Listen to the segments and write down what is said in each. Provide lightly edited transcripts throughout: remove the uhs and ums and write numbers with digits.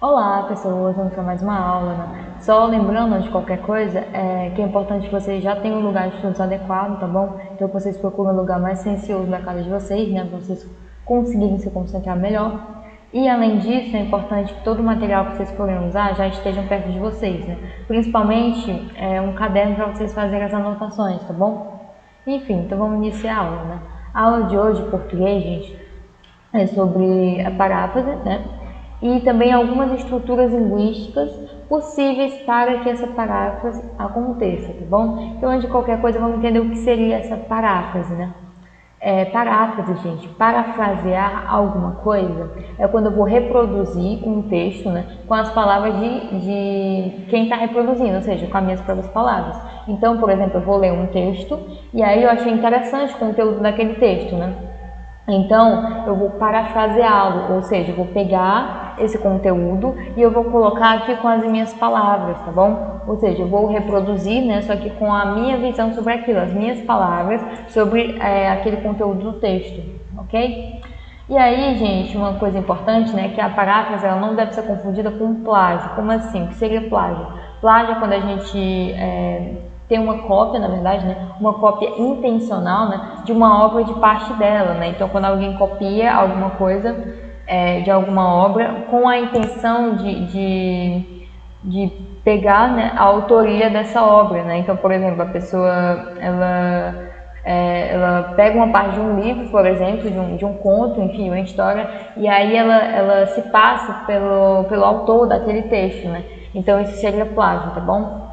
Olá, pessoas, vamos para mais uma aula, né? Só lembrando de qualquer coisa, que é importante que vocês já tenham um lugar de estudos adequado, tá bom? Então vocês procuram um lugar mais silencioso da casa de vocês, né? Para vocês conseguirem se concentrar melhor. E além disso, é importante que todo o material que vocês forem usar já estejam perto de vocês, né? Principalmente um caderno para vocês fazerem as anotações, tá bom? Enfim, então vamos iniciar a aula, né? A aula de hoje, português, gente, é sobre a paráfrase, né? E também algumas estruturas linguísticas possíveis para que essa paráfrase aconteça, tá bom? Então, antes de qualquer coisa, vamos entender o que seria essa paráfrase, né? Paráfrase, gente, parafrasear alguma coisa é quando eu vou reproduzir um texto, né, com as palavras de quem está reproduzindo, ou seja, com as minhas próprias palavras. Então, por exemplo, eu vou ler um texto e aí eu achei interessante o conteúdo daquele texto, né? Então, eu vou parafraseá-lo, ou seja, eu vou pegar esse conteúdo e eu vou colocar aqui com as minhas palavras, tá bom? Ou seja, eu vou reproduzir, né, só que com a minha visão sobre aquilo, as minhas palavras sobre aquele conteúdo do texto, ok? E aí, gente, uma coisa importante, né, que a paráfrase ela não deve ser confundida com plágio. Como assim? O que seria plágio? Plágio é quando a gente tem uma cópia, na verdade, né, uma cópia intencional, né, de uma obra de parte dela, né? Então, quando alguém copia alguma coisa de alguma obra com a intenção de pegar, né, a autoria dessa obra, né? Então, por exemplo, a pessoa ela pega uma parte de um livro, por exemplo, de um conto, enfim, uma história, e aí ela se passa pelo autor daquele texto, né? Então isso seria plágio, tá bom?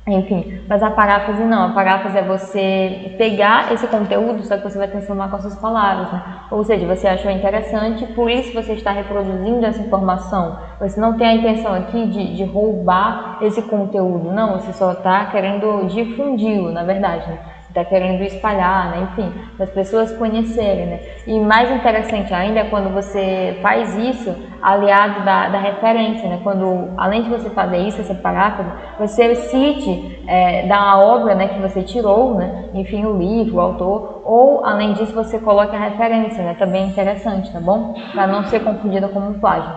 Enfim, mas a paráfrase não, a paráfrase é você pegar esse conteúdo, só que você vai transformar com as suas palavras, né? Ou seja, você achou interessante, por isso você está reproduzindo essa informação. Você não tem a intenção aqui de roubar esse conteúdo, não, você só está querendo difundi-lo, na verdade, né? Está querendo espalhar, né? Enfim, para as pessoas conhecerem, né? E mais interessante ainda é quando você faz isso aliado da referência, né? Quando, além de você fazer isso, essa paráfrase, você cite da obra, né, que você tirou, né? Enfim, o livro, o autor, ou além disso você coloca a referência, né? Também é interessante, tá bom? Para não ser confundida como um plágio.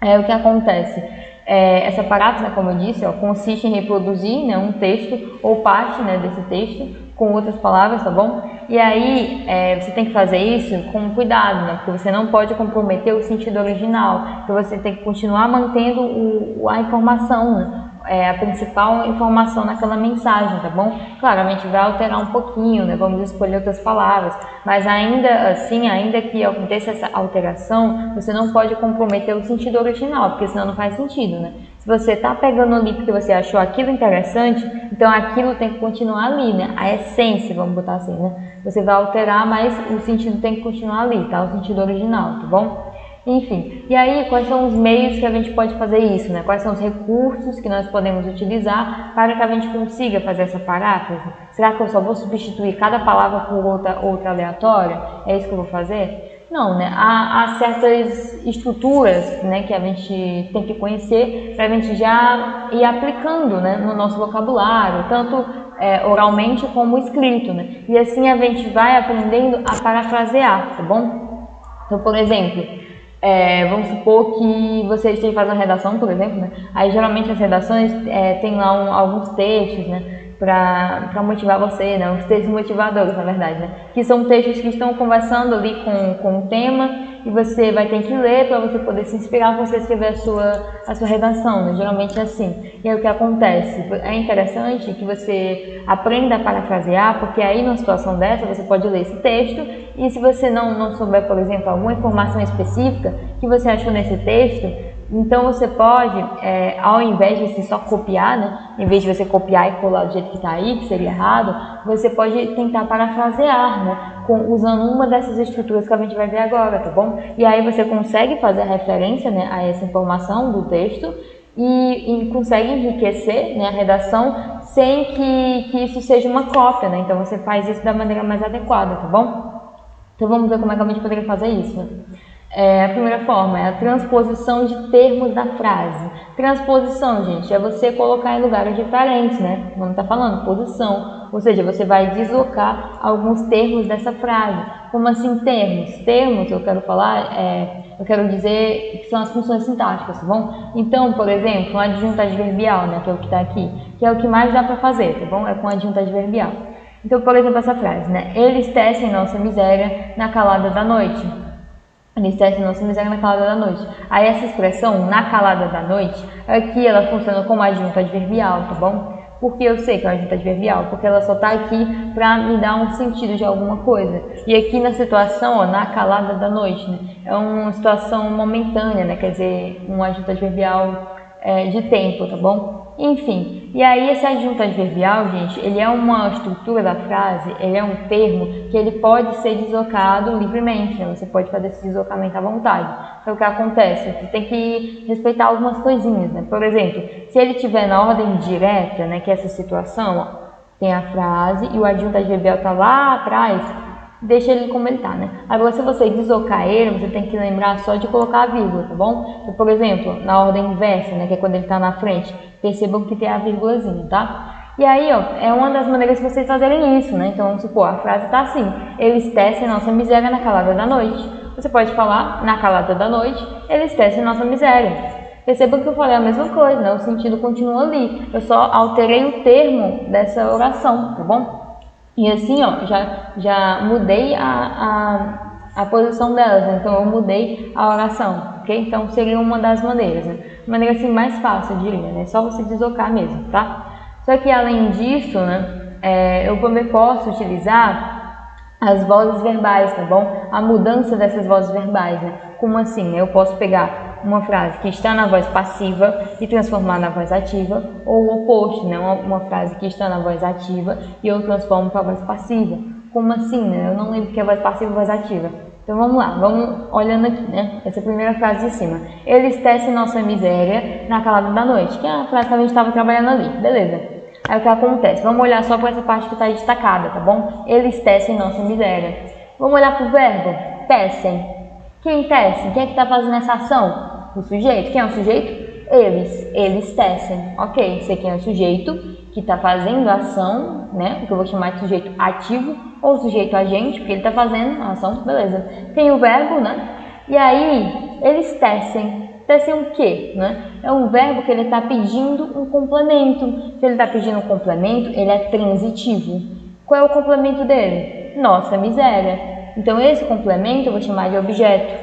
O que acontece? Essa paráfrase, né, como eu disse, consiste em reproduzir, né, um texto ou parte, né, desse texto com outras palavras, tá bom? E aí você tem que fazer isso com cuidado, né? Porque você não pode comprometer o sentido original, porque você tem que continuar mantendo a informação, né? A principal informação naquela mensagem, tá bom? Claro, a gente vai alterar um pouquinho, né? Vamos escolher outras palavras, mas ainda assim, ainda que aconteça essa alteração, você não pode comprometer o sentido original, porque senão não faz sentido, né? Se você está pegando ali porque você achou aquilo interessante, então aquilo tem que continuar ali, né? A essência, vamos botar assim, né? Você vai alterar, mas o sentido tem que continuar ali, tá? O sentido original, tá bom? Enfim, e aí quais são os meios que a gente pode fazer isso, né? Quais são os recursos que nós podemos utilizar para que a gente consiga fazer essa paráfrase? Será que eu só vou substituir cada palavra por outra aleatória? É isso que eu vou fazer? Não, né? Há certas estruturas, né, que a gente tem que conhecer para a gente já ir aplicando, né, no nosso vocabulário, tanto oralmente como escrito, né? E assim a gente vai aprendendo a parafrasear, tá bom? Então, por exemplo, vamos supor que você esteja fazendo uma redação, por exemplo, né? Aí geralmente as redações tem lá alguns textos, né? Para motivar você, né? Os textos motivadores, na verdade, né? Que são textos que estão conversando ali com o tema e você vai ter que ler para você poder se inspirar para você escrever a sua redação, né? Geralmente é assim. E aí o que acontece? É interessante que você aprenda a parafrasear, porque aí numa situação dessa você pode ler esse texto e se você não souber, por exemplo, alguma informação específica que você achou nesse texto, então você pode, ao invés de você só copiar, né, em vez de você copiar e colar do jeito que está aí, que seria errado, você pode tentar parafrasear, né, usando uma dessas estruturas que a gente vai ver agora, tá bom? E aí você consegue fazer a referência, né, a essa informação do texto e consegue enriquecer, né, a redação sem que isso seja uma cópia, né? Então você faz isso da maneira mais adequada, tá bom? Então vamos ver como é que a gente poderia fazer isso, né? A primeira forma é a transposição de termos da frase. Transposição, gente, é você colocar em lugares diferentes, né? Como está falando, posição. Ou seja, você vai deslocar alguns termos dessa frase. Como assim termos? Termos, eu quero falar, Eu quero dizer que são as funções sintáticas, tá bom? Então, por exemplo, um adjunto adverbial, né, que é o que está aqui, que é o que mais dá para fazer, tá bom? É com adjunto adverbial. Então, por exemplo, essa frase, né? Eles tecem nossa miséria na calada da noite. Eles tecem nossa miséria na calada da noite. Aí essa expressão, na calada da noite, aqui ela funciona como adjunto adverbial, tá bom? Porque eu sei que é um adjunto adverbial, porque ela só está aqui para me dar um sentido de alguma coisa. E aqui na situação, ó, na calada da noite, né, é uma situação momentânea, né, quer dizer, um adjunto adverbial de tempo, tá bom? Enfim, e aí esse adjunto adverbial, gente, ele é uma estrutura da frase, ele é um termo que ele pode ser deslocado livremente, né? Você pode fazer esse deslocamento à vontade. Então o que acontece? Você tem que respeitar algumas coisinhas, né? Por exemplo, se ele estiver na ordem direta, né, que é essa situação, ó, tem a frase e o adjunto adverbial está lá atrás, deixa ele como ele está, né? Agora, se você deslocar ele, você tem que lembrar só de colocar a vírgula, tá bom? Então, por exemplo, na ordem inversa, né, que é quando ele está na frente, percebam que tem a vírgulazinha, tá? E aí, ó, é uma das maneiras de vocês fazerem isso, né? Então, vamos supor, a frase está assim: eles tecem nossa miséria na calada da noite. Você pode falar, na calada da noite, eles tecem nossa miséria. Percebam que eu falei a mesma coisa, né? O sentido continua ali. Eu só alterei o termo dessa oração, tá bom? E assim, ó, já mudei a posição delas, né? Então eu mudei a oração, ok? Então seria uma das maneiras, né? Maneira assim mais fácil, eu diria, né? Só você deslocar mesmo, tá? Só que além disso, né, eu também posso utilizar as vozes verbais, tá bom? A mudança dessas vozes verbais, né? Como assim? Eu posso pegar uma frase que está na voz passiva e transformar na voz ativa, ou o oposto, né? Uma frase que está na voz ativa e eu transformo para a voz passiva. Como assim, né? Eu não lembro que é voz passiva e voz ativa. Então vamos lá, vamos olhando aqui, né? Essa primeira frase de cima. Eles tecem nossa miséria na calada da noite, que é a frase que a gente estava trabalhando ali, beleza? Aí o que acontece? Vamos olhar só para essa parte que está destacada, tá bom? Eles tecem nossa miséria. Vamos olhar para o verbo, tecem. Quem tece? Quem é que está fazendo essa ação? O sujeito. Quem é o sujeito? Eles. Eles tecem. Ok, sei quem é o sujeito que está fazendo a ação, né? Que eu vou chamar de sujeito ativo ou sujeito agente, porque ele está fazendo a ação, beleza. Tem o verbo, né? E aí, eles tecem. Tecem o quê, né? É um verbo que ele está pedindo um complemento. Se ele está pedindo um complemento, ele é transitivo. Qual é o complemento dele? Nossa miséria. Então, esse complemento eu vou chamar de objeto.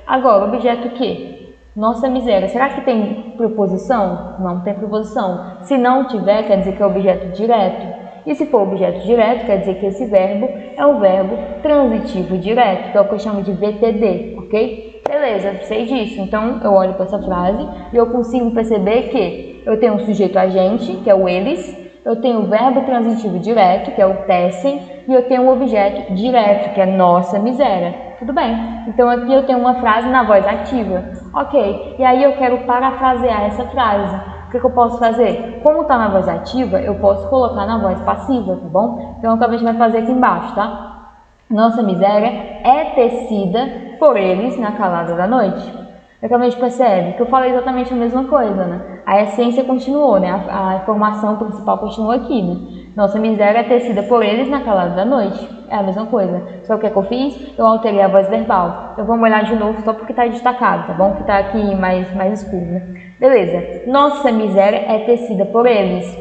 Agora, objeto o quê? Nossa miséria. Será que tem preposição? Não tem preposição. Se não tiver, quer dizer que é objeto direto. E se for objeto direto, quer dizer que esse verbo é um verbo transitivo direto, que é o que eu chamo de VTD, ok? Beleza, sei disso. Então, eu olho para essa frase e eu consigo perceber que eu tenho um sujeito agente, que é o eles, eu tenho o verbo transitivo direto, que é o tecem, e eu tenho um objeto direto, que é nossa miséria. Tudo bem. Então aqui eu tenho uma frase na voz ativa. Ok. E aí eu quero parafrasear essa frase. O que eu posso fazer? Como está na voz ativa, eu posso colocar na voz passiva, tá bom? Então é o que a gente vai fazer aqui embaixo, tá? Nossa miséria é tecida por eles na calada da noite. É que a gente percebe que eu falei exatamente a mesma coisa, né? A essência continuou, né? A informação principal continua aqui, né? Nossa miséria é tecida por eles na calada da noite. É a mesma coisa. Só que o que eu fiz? Eu alterei a voz verbal. Então vamos olhar de novo só porque está destacado, tá bom? Que está aqui mais escuro, né? Beleza. Nossa miséria é tecida por eles.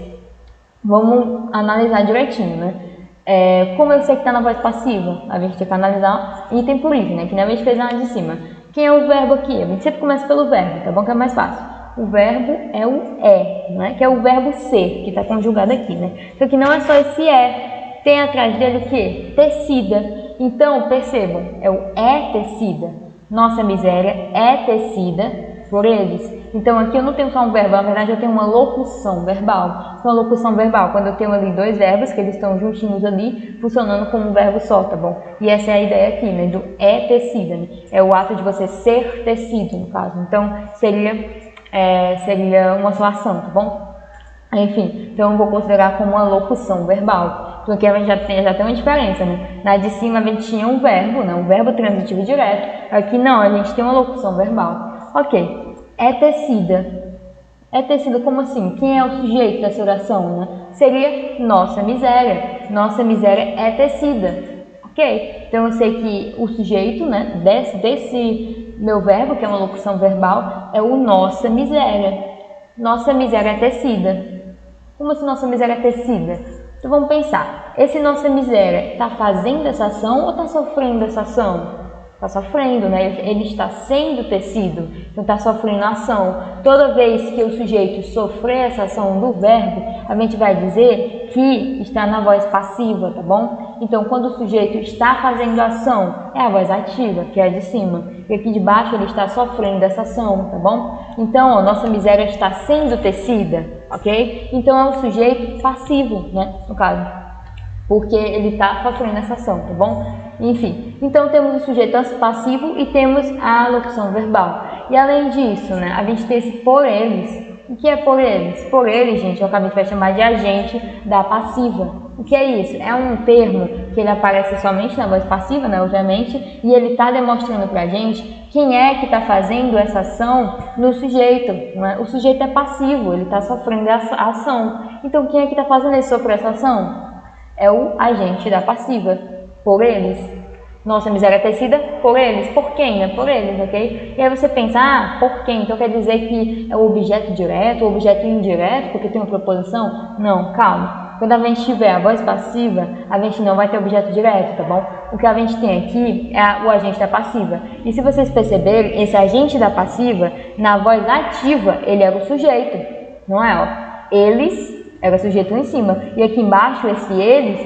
Vamos analisar direitinho, né? Como eu sei que está na voz passiva, a gente tem que analisar item por item, né? Que nem a gente fez na de cima. Quem é o verbo aqui? A gente sempre começa pelo verbo, tá bom? Que é mais fácil. O verbo é o né? Que é o verbo ser, que está conjugado aqui, né? Só que não é só esse tem atrás dele o quê? Tecida. Então, percebam, é o tecida. Nossa miséria é tecida por eles. Então, aqui eu não tenho só um verbo, na verdade eu tenho uma locução verbal. Então, a locução verbal, quando eu tenho ali dois verbos, que eles estão juntinhos ali, funcionando como um verbo só, tá bom? E essa é a ideia aqui, né, do tecida, né? É o ato de você ser tecido, no caso. Então, seria uma só ação, tá bom? Enfim, então eu vou considerar como uma locução verbal. Então aqui a gente já tem uma diferença, né? Na de cima a gente tinha um verbo, né? Um verbo transitivo direto. Aqui não, a gente tem uma locução verbal. Ok, é tecida. É tecida como assim? Quem é o sujeito dessa oração, né? Seria nossa miséria. Nossa miséria é tecida. Ok? Então eu sei que o sujeito, né? meu verbo, que é uma locução verbal, é o nossa miséria. Nossa miséria é tecida. Como assim nossa miséria é tecida? Então vamos pensar, esse nossa miséria está fazendo essa ação ou está sofrendo essa ação? Está sofrendo, né? Ele está sendo tecido, então está sofrendo a ação. Toda vez que o sujeito sofrer essa ação do verbo, a gente vai dizer que está na voz passiva, tá bom? Então, quando o sujeito está fazendo a ação, é a voz ativa, que é a de cima. E aqui de baixo ele está sofrendo essa ação, tá bom? Então, ó, nossa miséria está sendo tecida, ok? Então, é o sujeito passivo, né? No caso, porque ele está sofrendo essa ação, tá bom? Enfim, então temos o sujeito passivo e temos a locução verbal. E além disso, né, a gente tem esse por eles. O que é por eles? Por eles, gente, a gente vai chamar de agente da passiva. O que é isso? É um termo que ele aparece somente na voz passiva, né, obviamente, e ele está demonstrando pra gente quem é que está fazendo essa ação no sujeito. Né? O sujeito é passivo, ele está sofrendo a ação. Então, quem é que está fazendo ele sofrer essa ação? É o agente da passiva, por eles. Nossa miséria é tecida por eles. Por quem, né? Por eles, ok? E aí você pensa, ah, por quem? Então quer dizer que é o objeto direto, o objeto indireto, porque tem uma preposição? Não, calma. Quando a gente tiver a voz passiva, a gente não vai ter objeto direto, tá bom? O que a gente tem aqui é o agente da passiva. E se vocês perceberem, esse agente da passiva, na voz ativa, ele era o sujeito, não é? Ó, eles era o sujeito em cima. E aqui embaixo, esse eles,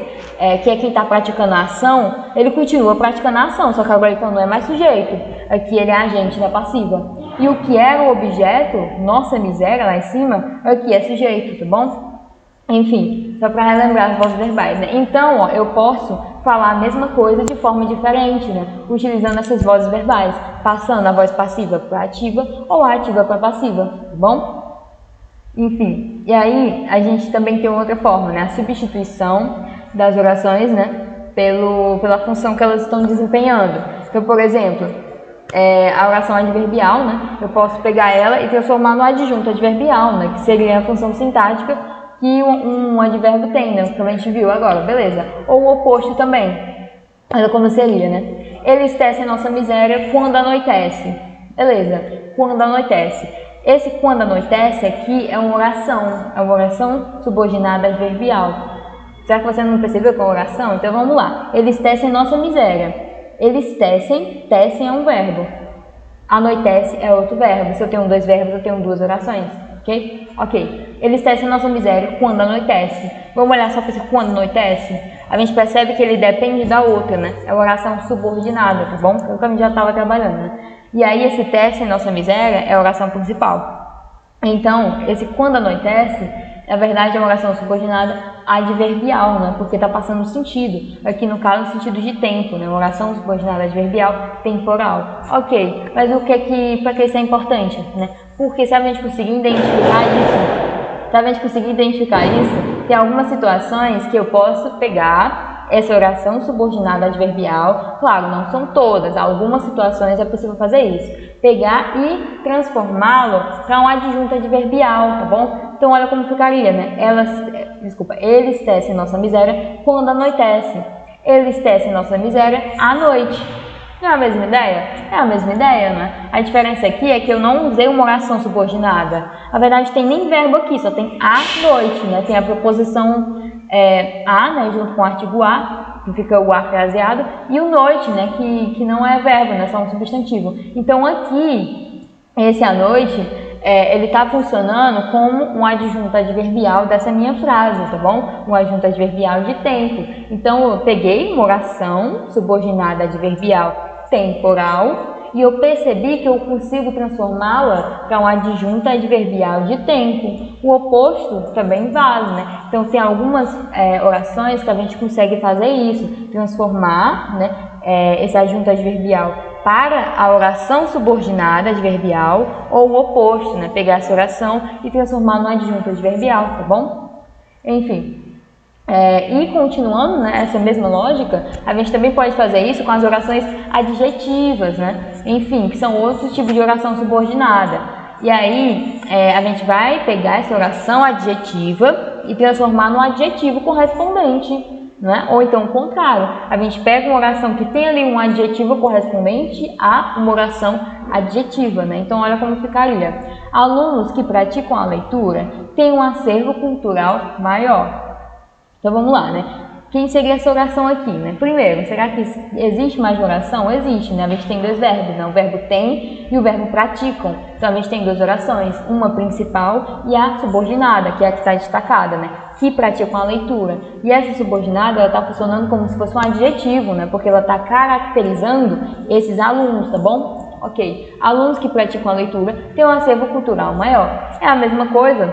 que é quem está praticando a ação, ele continua praticando a ação, só que agora ele não é mais sujeito. Aqui ele é agente da passiva. E o que era o objeto, nossa miséria lá em cima, aqui é sujeito, tá bom? Enfim, só para relembrar as vozes verbais, né? Então, ó, eu posso falar a mesma coisa de forma diferente, né? Utilizando essas vozes verbais, passando a voz passiva para ativa ou a ativa para passiva, tá bom? Enfim, e aí a gente também tem outra forma, né? A substituição das orações, né? Pela função que elas estão desempenhando. Então, por exemplo, a oração adverbial, né? Eu posso pegar ela e transformar no adjunto adverbial, né? Que seria a função sintática que um advérbio tem, né? Que a gente viu agora, beleza. Ou o oposto também. Olha como seria, né? Eles tecem nossa miséria quando anoitece. Beleza, quando anoitece. Esse quando anoitece aqui é uma oração subordinada adverbial. Será que você não percebeu que é uma oração? Então vamos lá. Eles tecem nossa miséria. Eles tecem é um verbo. Anoitece é outro verbo. Se eu tenho dois verbos, eu tenho duas orações. Ok? Ok. Eles tecem nossa miséria quando anoitece. Vamos olhar só para esse quando anoitece? A gente percebe que ele depende da outra, né? É uma oração subordinada, tá bom? É o que a gente já estava trabalhando, né? E aí esse tece nossa miséria é a oração principal. Então, esse quando anoitece, na verdade é uma oração subordinada adverbial, né? Porque está passando sentido. Aqui no caso, o sentido de tempo, né? Uma oração subordinada adverbial temporal. Ok, mas o que é que, para que isso é importante, né? Porque se a gente conseguir identificar isso, tem algumas situações que eu posso pegar essa oração subordinada adverbial, claro, não são todas, algumas situações é possível fazer isso, pegar e transformá-lo para um adjunto adverbial, tá bom? Então olha como ficaria, né? Eles tecem nossa miséria quando anoitece. Eles tecem nossa miséria à noite. Não é a mesma ideia? É a mesma ideia, né? A diferença aqui é que eu não usei uma oração subordinada. Na verdade, tem nem verbo aqui, só tem à noite, né? Tem a preposição a, né? Junto com o artigo a, que fica o a fraseado, e o noite, né? Que não é verbo, né? Só um substantivo. Então, aqui, esse à noite, ele está funcionando como um adjunto adverbial dessa minha frase, tá bom? Um adjunto adverbial de tempo. Então, eu peguei uma oração subordinada adverbial temporal e eu percebi que eu consigo transformá-la para um adjunto adverbial de tempo. O oposto também vale, né? Então, tem algumas orações que a gente consegue fazer isso, transformar, né, esse adjunto adverbial para a oração subordinada adverbial ou o oposto, né? Pegar essa oração e transformar no adjunto adverbial, tá bom? Enfim. E continuando, né, essa mesma lógica, a gente também pode fazer isso com as orações adjetivas, né? Enfim, que são outros tipos de oração subordinada. E aí, a gente vai pegar essa oração adjetiva e transformar no adjetivo correspondente, não é? Ou então o contrário, a gente pega uma oração que tem ali um adjetivo correspondente a uma oração adjetiva, né? Então olha como ficaria. Alunos que praticam a leitura têm um acervo cultural maior. Então vamos lá, né? Quem seria essa oração aqui, né? Primeiro, será que existe mais de oração? Existe, né? A gente tem dois verbos, né? O verbo tem e o verbo praticam. Então a gente tem duas orações, uma principal e a subordinada, que é a que está destacada, né? Que praticam a leitura. E essa subordinada, ela está funcionando como se fosse um adjetivo, né? Porque ela está caracterizando esses alunos, tá bom? Ok. Alunos que praticam a leitura têm um acervo cultural maior. É a mesma coisa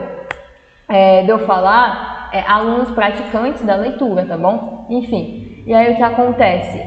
de eu falar alunos praticantes da leitura, tá bom? Enfim, e aí o que acontece?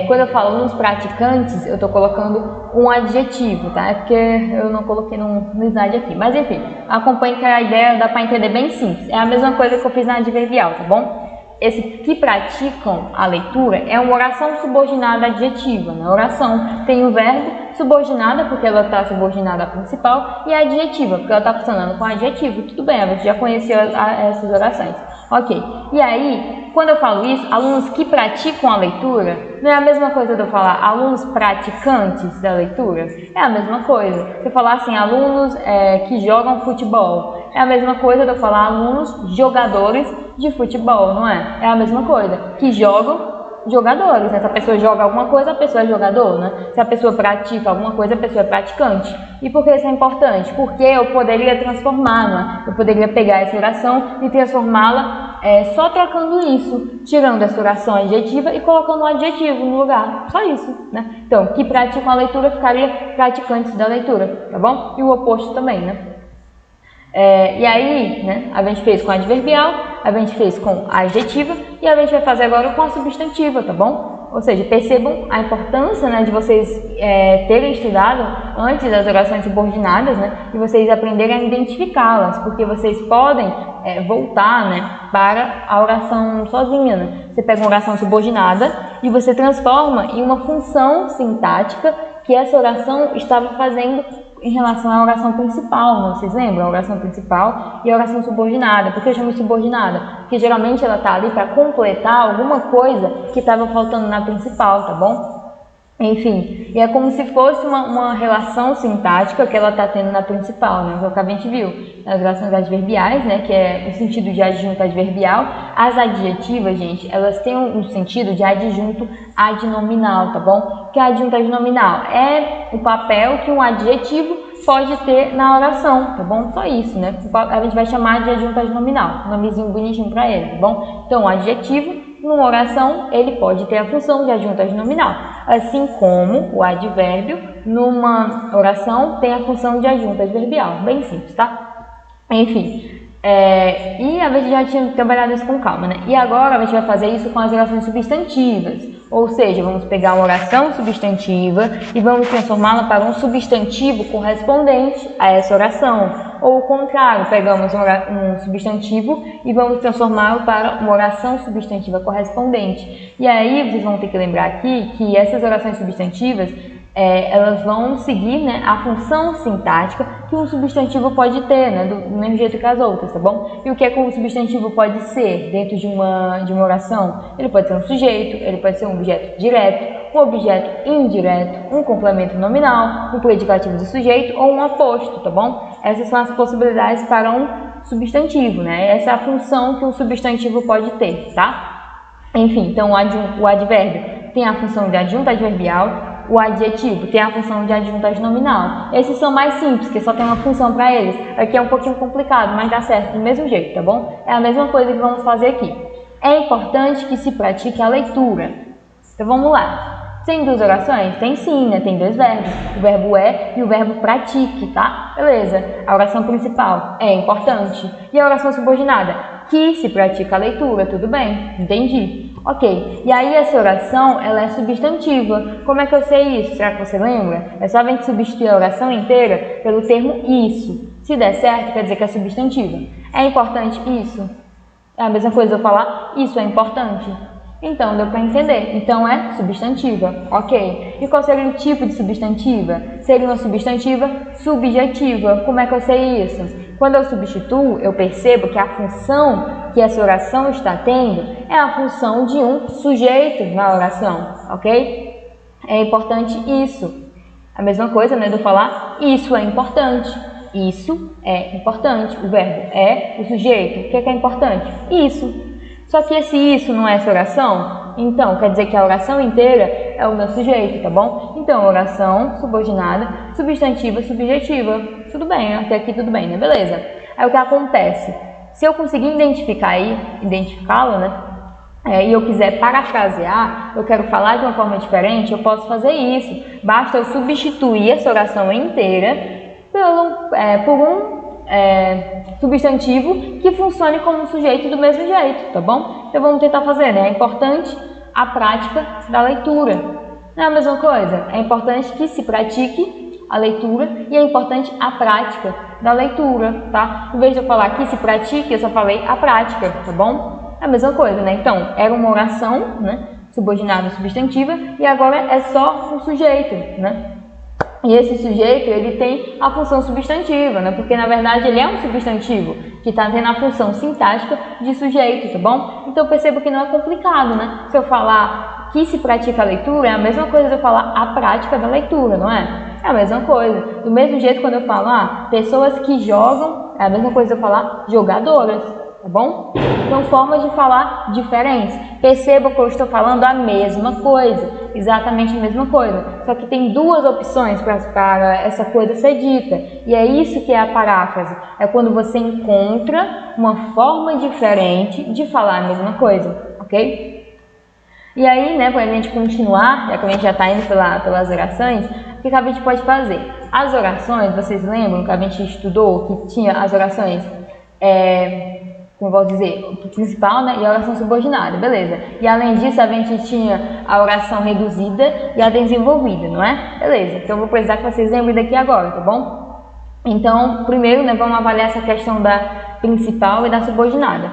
Quando eu falo alunos praticantes, eu estou colocando um adjetivo, tá? É porque eu não coloquei no slide aqui. Mas enfim, acompanhe que a ideia dá para entender bem simples. É a mesma coisa que eu fiz na adverbial, tá bom? Esse que praticam a leitura é uma oração subordinada adjetiva, né? Oração tem o verbo subordinada, porque ela está subordinada à principal, e a adjetiva, porque ela está funcionando com adjetivo. Tudo bem, a gente já conheceu essas orações. Ok. E aí, quando eu falo isso, alunos que praticam a leitura, não é a mesma coisa de eu falar alunos praticantes da leitura? É a mesma coisa. Se eu falar assim, alunos que jogam futebol, é a mesma coisa de eu falar alunos jogadores de futebol, não é? É a mesma coisa. Que jogam jogadores, né? Se a pessoa joga alguma coisa, a pessoa é jogador, né? Se a pessoa pratica alguma coisa, a pessoa é praticante. E por que isso é importante? Porque eu poderia transformar, né? Eu poderia pegar essa oração e transformá-la só trocando isso, tirando essa oração adjetiva e colocando um adjetivo no lugar. Só isso, né? Então, que praticam a leitura ficaria praticantes da leitura, tá bom? E o oposto também, né? E aí, né, a gente fez com a adverbial, a gente fez com a adjetiva e a gente vai fazer agora com a substantiva, tá bom? Ou seja, percebam a importância, né, de vocês terem estudado antes das orações subordinadas, né, e vocês aprenderem a identificá-las, porque vocês podem voltar, né, para a oração sozinha, né? Você pega uma oração subordinada e você transforma em uma função sintática que essa oração estava fazendo em relação à oração principal, né? Vocês lembram? A oração principal e a oração subordinada. Por que eu chamo de subordinada? Porque geralmente ela está ali para completar alguma coisa que estava faltando na principal, tá bom? Enfim, e é como se fosse uma relação sintática que ela está tendo na principal, né? O que a gente viu nas orações adverbiais, né? Que é o sentido de adjunto adverbial. As adjetivas, gente, elas têm um sentido de adjunto adnominal, tá bom? Que adjunto adnominal é o papel que um adjetivo pode ter na oração, tá bom? Só isso, né? A gente vai chamar de adjunto adnominal, nomezinho bonitinho para ele, tá bom? Então, o adjetivo numa oração, ele pode ter a função de adjunto adnominal, assim como o advérbio, numa oração, tem a função de adjunto adverbial. Bem simples, tá? Enfim, e a gente já tinha trabalhado isso com calma, né? E agora a gente vai fazer isso com as orações substantivas, ou seja, vamos pegar uma oração substantiva e vamos transformá-la para um substantivo correspondente a essa oração. Ou o contrário, pegamos um substantivo e vamos transformá-lo para uma oração substantiva correspondente. E aí vocês vão ter que lembrar aqui que essas orações substantivas, elas vão seguir, né, a função sintática que um substantivo pode ter, né, do mesmo jeito que as outras, tá bom? E o que é que um substantivo pode ser dentro de uma oração? Ele pode ser um sujeito, ele pode ser um objeto direto, um objeto indireto, um complemento nominal, um predicativo do sujeito ou um aposto, tá bom? Essas são as possibilidades para um substantivo, né? Essa é a função que um substantivo pode ter, tá? Enfim, então o advérbio tem a função de adjunto adverbial, o adjetivo tem a função de adjunto adnominal. Esses são mais simples, que só tem uma função para eles. Aqui é um pouquinho complicado, mas dá certo do mesmo jeito, tá bom? É a mesma coisa que vamos fazer aqui. É importante que se pratique a leitura. Então vamos lá. Tem duas orações? Tem sim, né? Tem dois verbos. O verbo é e o verbo pratique, tá? Beleza. A oração principal é importante. E a oração subordinada? Que se pratica a leitura, tudo bem? Entendi. Ok. E aí essa oração, ela é substantiva. Como é que eu sei isso? Será que você lembra? É só a gente substituir a oração inteira pelo termo isso. Se der certo, quer dizer que é substantiva. É importante isso? É a mesma coisa eu falar isso é importante. Então, deu para entender. Então, é substantiva. Ok. E qual seria o tipo de substantiva? Seria uma substantiva subjetiva. Como é que eu sei isso? Quando eu substituo, eu percebo que a função que essa oração está tendo é a função de um sujeito na oração, ok? É importante isso. A mesma coisa, né, de eu falar isso é importante. Isso é importante. O verbo é o sujeito. O que é importante? Isso. Só que esse isso não é essa oração, então quer dizer que a oração inteira é o meu sujeito, tá bom? Então, oração subordinada, substantiva, subjetiva. Tudo bem, até aqui tudo bem, né? Beleza. Aí o que acontece? Se eu conseguir identificá-lo, né? E eu quiser parafrasear, eu quero falar de uma forma diferente, eu posso fazer isso. Basta eu substituir essa oração inteira por um substantivo que funcione como sujeito do mesmo jeito, tá bom? Então vamos tentar fazer, né? É importante a prática da leitura. Não é a mesma coisa? É importante que se pratique a leitura e é importante a prática da leitura, tá? Em vez de eu falar que se pratique, eu só falei a prática, tá bom? É a mesma coisa, né? Então, era uma oração, né? Subordinada substantiva e agora é só um sujeito, né? E esse sujeito, ele tem a função substantiva, né? Porque, na verdade, ele é um substantivo que está tendo a função sintática de sujeito, tá bom? Então, eu percebo que não é complicado, né? Se eu falar que se pratica a leitura, é a mesma coisa de eu falar a prática da leitura, não é? É a mesma coisa. Do mesmo jeito, quando eu falo, pessoas que jogam, é a mesma coisa de eu falar jogadoras, tá bom? São formas de falar diferentes. Perceba que eu estou falando a mesma coisa, exatamente a mesma coisa. Só que tem duas opções para essa coisa ser dita. E é isso que é a paráfrase. É quando você encontra uma forma diferente de falar a mesma coisa, ok? E aí, né, para a gente continuar, já que a gente já está indo pelas orações, o que a gente pode fazer? As orações, vocês lembram que a gente estudou que tinha as orações como eu vou dizer, o principal, né, e a oração subordinada, beleza. E além disso, a gente tinha a oração reduzida e a desenvolvida, não é? Beleza, então eu vou precisar que vocês lembrem daqui agora, tá bom? Então, primeiro, né, vamos avaliar essa questão da principal e da subordinada.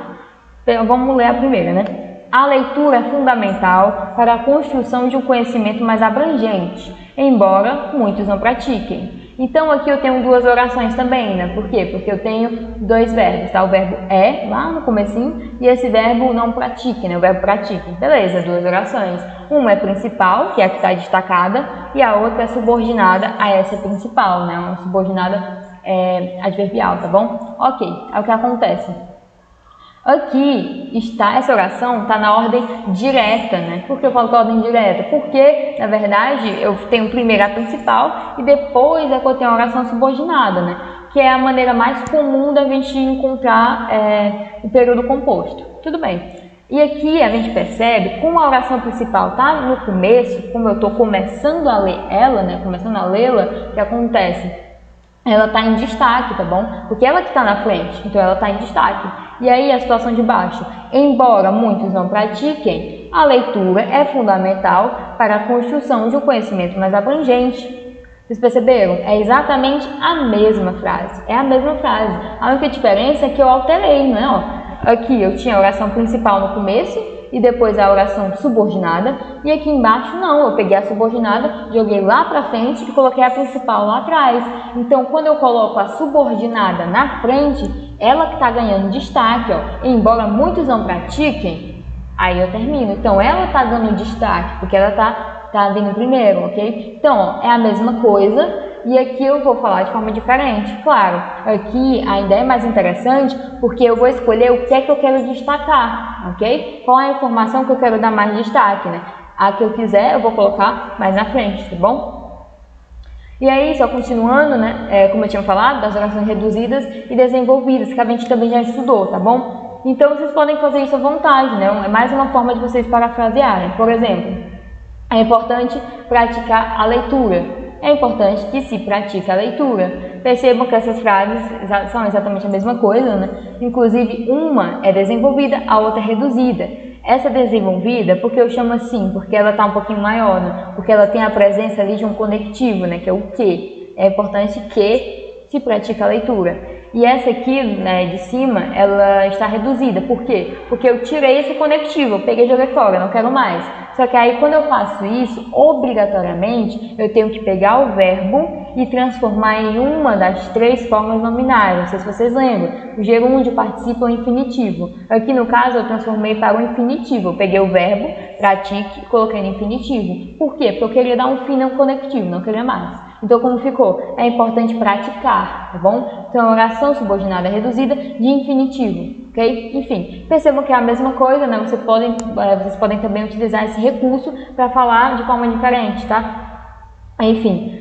Então, vamos ler a primeira, né? A leitura é fundamental para a construção de um conhecimento mais abrangente, embora muitos não pratiquem. Então, aqui eu tenho duas orações também, né? Por quê? Porque eu tenho dois verbos, tá? O verbo é, lá no comecinho, e esse verbo não pratique, né? O verbo pratique. Beleza, duas orações. Uma é principal, que é a que está destacada, e a outra é subordinada a essa principal, né? Uma subordinada adverbial, tá bom? Ok, é o que acontece. Aqui essa oração está na ordem direta, né? Por que eu falo que é ordem direta? Porque, na verdade, eu tenho primeiro a principal e depois é que eu tenho a oração subordinada, né? Que é a maneira mais comum da gente encontrar o período composto. Tudo bem. E aqui a gente percebe, como a oração principal está no começo, como eu estou começando a ler ela, né? Começando a lê-la, o que acontece? Ela está em destaque, tá bom? Porque ela que está na frente, então ela está em destaque. E aí a situação de baixo. Embora muitos não pratiquem, a leitura é fundamental para a construção de um conhecimento mais abrangente. Vocês perceberam? É exatamente a mesma frase. É a mesma frase. A única diferença é que eu alterei, não é? Ó, aqui eu tinha a oração principal no começo e depois a oração subordinada, e aqui embaixo não, eu peguei a subordinada, joguei lá para frente e coloquei a principal lá atrás. Então, quando eu coloco a subordinada na frente, ela que está ganhando destaque, ó, embora muitos não pratiquem, aí eu termino. Então, ela está dando destaque, porque ela tá vindo primeiro, ok? Então, ó, é a mesma coisa, e aqui eu vou falar de forma diferente. Claro, aqui ainda é mais interessante porque eu vou escolher o que é que eu quero destacar, ok? Qual é a informação que eu quero dar mais destaque, né? A que eu quiser eu vou colocar mais na frente, tá bom? E aí, só continuando, né? Como eu tinha falado, das orações reduzidas e desenvolvidas, que a gente também já estudou, tá bom? Então, vocês podem fazer isso à vontade, né? É mais uma forma de vocês parafrasearem. Por exemplo, é importante praticar a leitura. É importante que se pratique a leitura. Percebam que essas frases são exatamente a mesma coisa, né? Inclusive, uma é desenvolvida, a outra é reduzida. Essa desenvolvida, porque eu chamo assim, porque ela está um pouquinho maior, né? Porque ela tem a presença ali de um conectivo, né? Que é o que. É importante que se pratique a leitura. E essa aqui, né, de cima, ela está reduzida. Por quê? Porque eu tirei esse conectivo, eu peguei e joguei fora, não quero mais. Só que aí, quando eu faço isso, obrigatoriamente, eu tenho que pegar o verbo e transformar em uma das 3 formas nominais. Não sei se vocês lembram, o gerúndio participa o infinitivo. Aqui no caso eu transformei para o infinitivo, eu peguei o verbo pratique e coloquei no infinitivo. Por quê? Porque eu queria dar um fim não conectivo, não queria mais. Então, como ficou? É importante praticar, tá bom? Então, a oração subordinada reduzida de infinitivo, ok? Enfim, percebam que é a mesma coisa, né? Vocês podem também utilizar esse recurso para falar de forma diferente, tá? Enfim,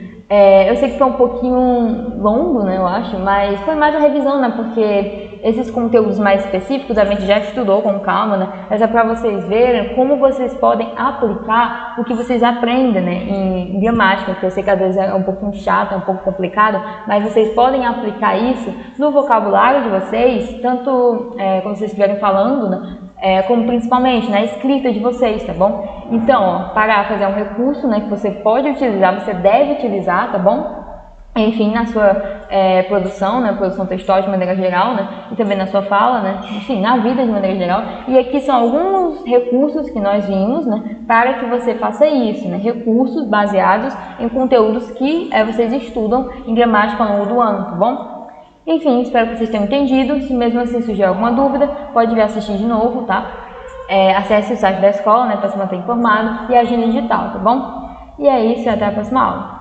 eu sei que foi um pouquinho longo, né, eu acho, mas foi mais uma revisão, né? Porque esses conteúdos mais específicos a gente já estudou com calma, né? Mas é para vocês verem como vocês podem aplicar o que vocês aprendem, né, em gramática, que eu sei que às vezes é um pouquinho chato, é um pouco complicado, mas vocês podem aplicar isso no vocabulário de vocês, tanto quando vocês estiverem falando, né, como principalmente na escrita de vocês, tá bom? Então, ó, paráfrase é um recurso, né, que você pode utilizar, você deve utilizar, tá bom? Enfim, na sua produção, né, produção textual de maneira geral, né, e também na sua fala, né, enfim, na vida de maneira geral. E aqui são alguns recursos que nós vimos, né, para que você faça isso, né, recursos baseados em conteúdos que vocês estudam em gramática ao longo do ano, tá bom? Enfim, espero que vocês tenham entendido. Se mesmo assim surgir alguma dúvida, pode vir assistir de novo, tá? Acesse o site da escola, né, para se manter informado, e a agenda digital, tá bom? E é isso, e até a próxima aula.